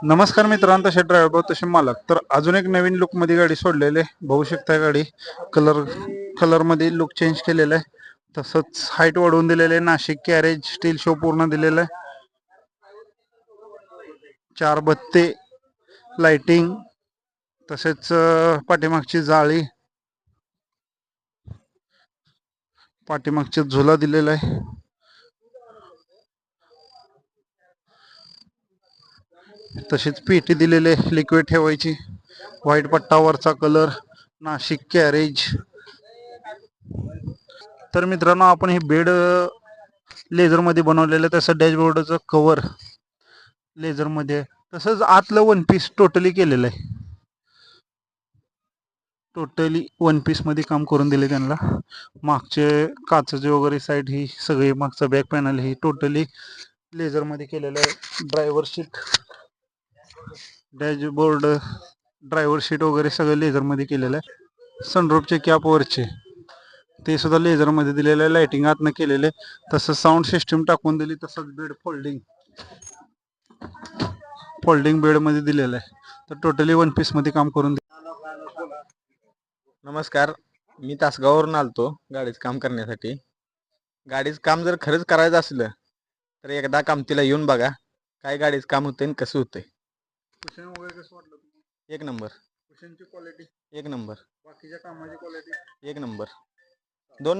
नमस्कार मित्रांनो, तसे ड्रायव्हर तसे मालक. तर अजून एक नवीन लुक मध्ये गाडी सोडलेली बघू शकता. गाडी कलर कलर मध्ये लुक चेंज केलेला आहे. तसंच हाईट वाढवून दिलेले आहे. नाशिक कॅरेज स्टील शो पूर्ण दिलेला आहे. चार बत्ते लाइटिंग, तसेच पाठीमागची जाळी, पाठीमागचा झुला दिलेला आहे. तशीच पेटी दिलेले लिक्विड ठेवायची. व्हाईट पट्टावरचा कलर, नाशिक कॅरेज. तर मित्रांनो, आपण हे बेड लेझर मध्ये बनवलेलं आहे. तसं डॅशबोर्डचं कव्हर लेझर मध्ये, तसंच आतलं वन पीस टोटली केलेलं आहे. टोटली वन पीस मध्ये काम करून दिले त्यांना. मागचे काचेचे वगैरे साईड ही सगळी, मागचा बॅक पॅनल ही टोटली लेझर मध्ये केलेलं आहे. Driver seat, dashboard, driver seat वगैरे सगळं लेझर मध्ये केलेलं आहे. सनरूफचे कॅप वरचे ते सुद्धा लेझर मध्ये दिलेलं आहे. लाइटिंग आतनं केलेले. तसं साऊंड सिस्टीम टाकून दिली. तसंच बेड फोल्डिंग फोल्डिंग बेड मध्ये दिलेलं आहे. तर टोटली वन पीस मध्ये काम करून नमस्कार, मी तासगाववरून आलतो गाडीचं काम करण्यासाठी. गाडीचं काम जर खरंच करायचं असलं तर एकदा कामतीला येऊन बघा काय गाडीचं काम होतंय आणि कसं होतंय. कुशन वगैरे कसं वाटलं तुम्हाला? एक नंबर. कुशनची क्वालिटी, एक नंबर. बाकीच्या कामाची क्वालिटी एक नंबर. 2